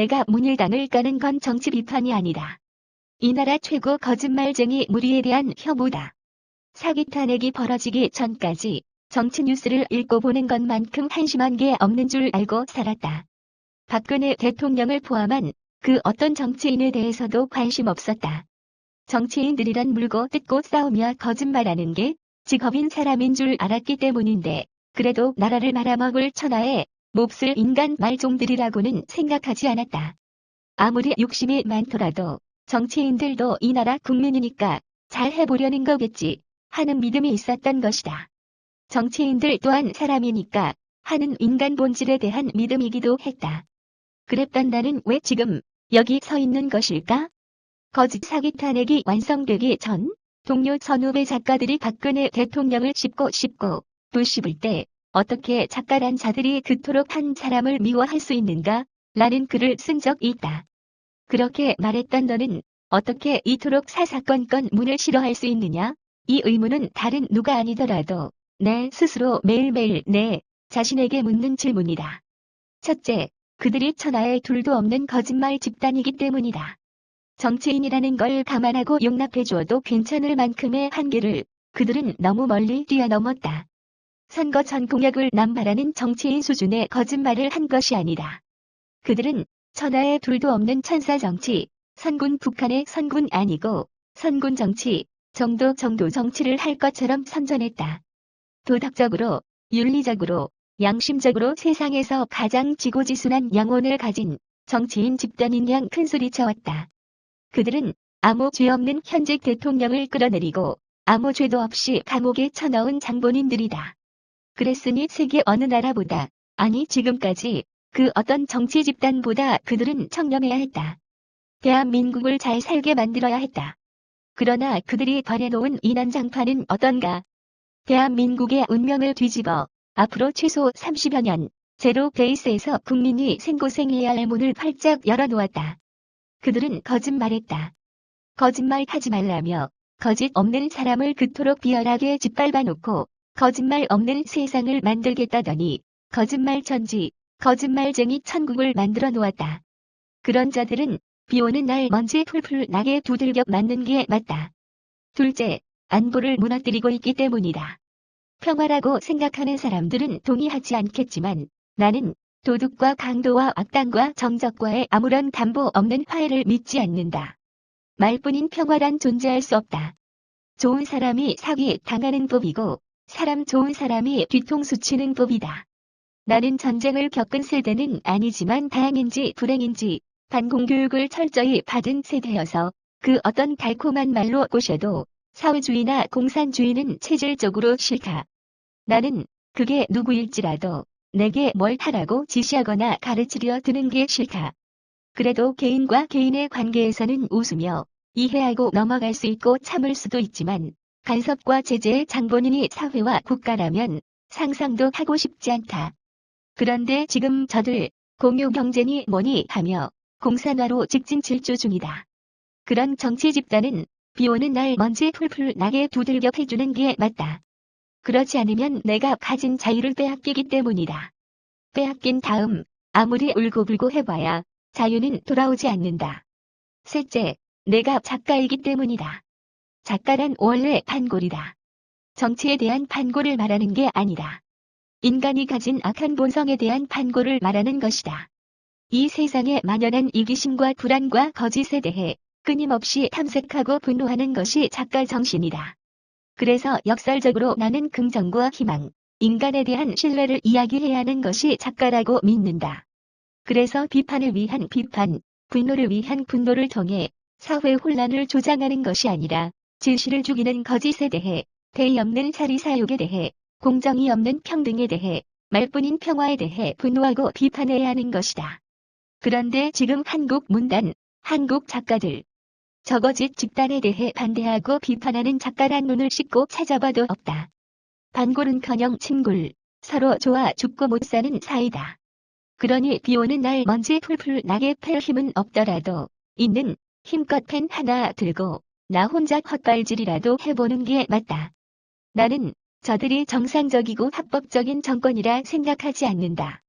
내가 문을 닫을까는 건 정치 비판이 아니다. 이 나라 최고 거짓말쟁이 무리에 대한 혐오다. 사기 탄핵이 벌어지기 전까지 정치 뉴스를 읽고 보는 것만큼 한심한 게 없는 줄 알고 살았다. 박근혜 대통령을 포함한 그 어떤 정치인에 대해서도 관심 없었다. 정치인들이란 물고 뜯고 싸우며 거짓말하는 게 직업인 사람인 줄 알았기 때문인데 그래도 나라를 말아먹을 천하의 몹쓸 인간 말종들이라고는 생각하지 않았다. 아무리 욕심이 많더라도 정치인들도 이 나라 국민이니까 잘 해보려는 거겠지 하는 믿음이 있었던 것이다. 정치인들 또한 사람이니까 하는 인간 본질에 대한 믿음이기도 했다. 그랬던 나는 왜 지금 여기 서 있는 것일까? 거짓 사기 탄핵이 완성되기 전 동료 선후배 작가들이 박근혜 대통령을 씹고 또 씹을 때 어떻게 작가란 자들이 그토록 한 사람을 미워할 수 있는가? 라는 글을 쓴 적이 있다. 그렇게 말했던 너는 어떻게 이토록 사사건건 문을 싫어할 수 있느냐? 이 의문은 다른 누가 아니더라도 내 스스로 매일매일 내 자신에게 묻는 질문이다. 첫째, 그들이 천하에 둘도 없는 거짓말 집단이기 때문이다. 정치인이라는 걸 감안하고 용납해주어도 괜찮을 만큼의 한계를 그들은 너무 멀리 뛰어넘었다. 선거 전 공약을 남발하는 정치인 수준의 거짓말을 한 것이 아니다. 그들은 천하에 둘도 없는 천사 정치, 선군 북한의 선군 아니고 선군 정치, 정도 정치를 할 것처럼 선전했다. 도덕적으로, 윤리적으로, 양심적으로 세상에서 가장 지고지순한 영혼을 가진 정치인 집단인 양 큰소리쳐왔다. 그들은 아무 죄 없는 현직 대통령을 끌어내리고 아무 죄도 없이 감옥에 쳐넣은 장본인들이다. 그랬으니 세계 어느 나라보다, 아니 지금까지 그 어떤 정치 집단보다 그들은 청렴해야 했다. 대한민국을 잘 살게 만들어야 했다. 그러나 그들이 벌여놓은 이 난장판은 어떤가? 대한민국의 운명을 뒤집어 앞으로 최소 30여 년 제로 베이스에서 국민이 생고생해야 할 문을 활짝 열어놓았다. 그들은 거짓말했다. 거짓말하지 말라며 거짓 없는 사람을 그토록 비열하게 짓밟아 놓고 거짓말 없는 세상을 만들겠다더니 거짓말 천지, 거짓말쟁이 천국을 만들어 놓았다. 그런 자들은 비 오는 날 먼지 풀풀 나게 두들겨 맞는 게 맞다. 둘째, 안보를 무너뜨리고 있기 때문이다. 평화라고 생각하는 사람들은 동의하지 않겠지만 나는 도둑과 강도와 악당과 정적과의 아무런 담보 없는 화해를 믿지 않는다. 말뿐인 평화란 존재할 수 없다. 좋은 사람이 사기 당하는 법이고 사람 좋은 사람이 뒤통수 치는 법이다. 나는 전쟁을 겪은 세대는 아니지만 다행인지 불행인지 반공교육을 철저히 받은 세대여서 그 어떤 달콤한 말로 꼬셔도 사회주의나 공산주의는 체질적으로 싫다. 나는 그게 누구일지라도 내게 뭘 하라고 지시하거나 가르치려 드는 게 싫다. 그래도 개인과 개인의 관계에서는 웃으며 이해하고 넘어갈 수 있고 참을 수도 있지만 간섭과 제재의 장본인이 사회와 국가라면 상상도 하고 싶지 않다. 그런데 지금 저들 공유경제니 뭐니 하며 공산화로 직진 질주 중이다. 그런 정치 집단은 비 오는 날 먼지 풀풀 나게 두들겨 패주는 게 맞다. 그렇지 않으면 내가 가진 자유를 빼앗기기 때문이다. 빼앗긴 다음 아무리 울고불고 해봐야 자유는 돌아오지 않는다. 셋째, 내가 작가이기 때문이다. 작가란 원래 판골이다. 정치에 대한 판골을 말하는 게 아니다. 인간이 가진 악한 본성에 대한 판골을 말하는 것이다. 이 세상에 만연한 이기심과 불안과 거짓에 대해 끊임없이 탐색하고 분노하는 것이 작가 정신이다. 그래서 역설적으로 나는 긍정과 희망, 인간에 대한 신뢰를 이야기해야 하는 것이 작가라고 믿는다. 그래서 비판을 위한 비판, 분노를 위한 분노를 통해 사회 혼란을 조장하는 것이 아니라 진실을 죽이는 거짓에 대해, 대의 없는 사리사욕에 대해, 공정이 없는 평등에 대해, 말뿐인 평화에 대해 분노하고 비판해야 하는 것이다. 그런데 지금 한국 문단, 한국 작가들, 저거짓 집단에 대해 반대하고 비판하는 작가란 눈을 씻고 찾아봐도 없다. 반골은커녕 친골, 서로 좋아 죽고 못 사는 사이다. 그러니 비 오는 날 먼지 풀풀 나게 팰 힘은 없더라도 있는 힘껏 펜 하나 들고 나 혼자 헛발질이라도 해보는 게 맞다. 나는 저들이 정상적이고 합법적인 정권이라 생각하지 않는다.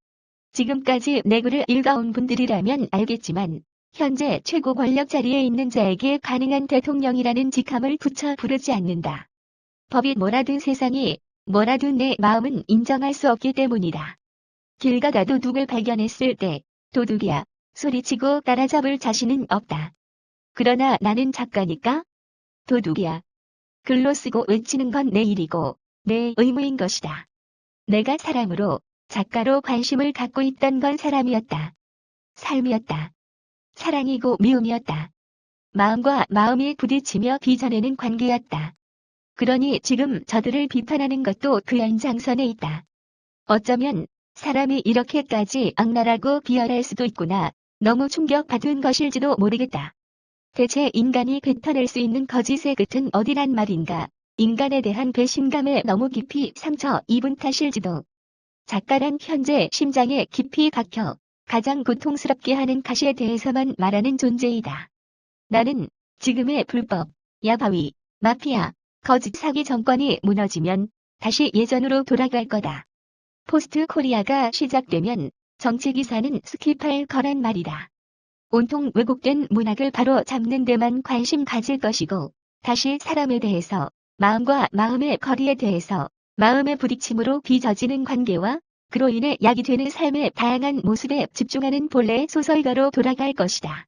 지금까지 내 글을 읽어온 분들이라면 알겠지만 현재 최고 권력 자리에 있는 자에게 가능한 대통령이라는 직함을 붙여 부르지 않는다. 법이 뭐라든 세상이 뭐라든 내 마음은 인정할 수 없기 때문이다. 길 가다 도둑을 발견했을 때 도둑이야 소리치고 따라잡을 자신은 없다. 그러나 나는 작가니까 도둑이야. 글로 쓰고 외치는 건 내 일이고 내 의무인 것이다. 내가 사람으로 작가로 관심을 갖고 있던 건 사람이었다. 삶이었다. 사랑이고 미움이었다. 마음과 마음이 부딪히며 빚어내는 관계였다. 그러니 지금 저들을 비판하는 것도 그 연장선에 있다. 어쩌면 사람이 이렇게까지 악랄하고 비열할 수도 있구나. 너무 충격받은 것일지도 모르겠다. 대체 인간이 뱉어낼 수 있는 거짓의 끝은 어디란 말인가. 인간에 대한 배신감에 너무 깊이 상처 입은 탓일지도. 작가란 현재 심장에 깊이 박혀 가장 고통스럽게 하는 가시에 대해서만 말하는 존재이다. 나는 지금의 불법, 야바위, 마피아, 거짓 사기 정권이 무너지면 다시 예전으로 돌아갈 거다. 포스트 코리아가 시작되면 정치기사는 스킵할 거란 말이다. 온통 왜곡된 문학을 바로 잡는 데만 관심 가질 것이고 다시 사람에 대해서 마음과 마음의 거리에 대해서 마음의 부딪힘으로 빚어지는 관계와 그로 인해 약이 되는 삶의 다양한 모습에 집중하는 본래의 소설가로 돌아갈 것이다.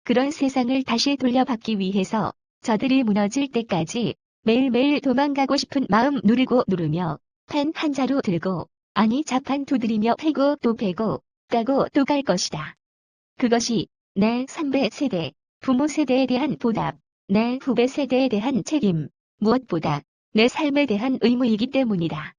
그런 세상을 다시 돌려받기 위해서 저들이 무너질 때까지 매일매일 도망가고 싶은 마음 누르고 누르며 펜 한 자루 들고 아니 자판 두드리며 패고 또 패고 까고 또 갈 것이다. 그것이 내 선배 세대, 부모 세대에 대한 보답, 내 후배 세대에 대한 책임, 무엇보다 내 삶에 대한 의무이기 때문이다.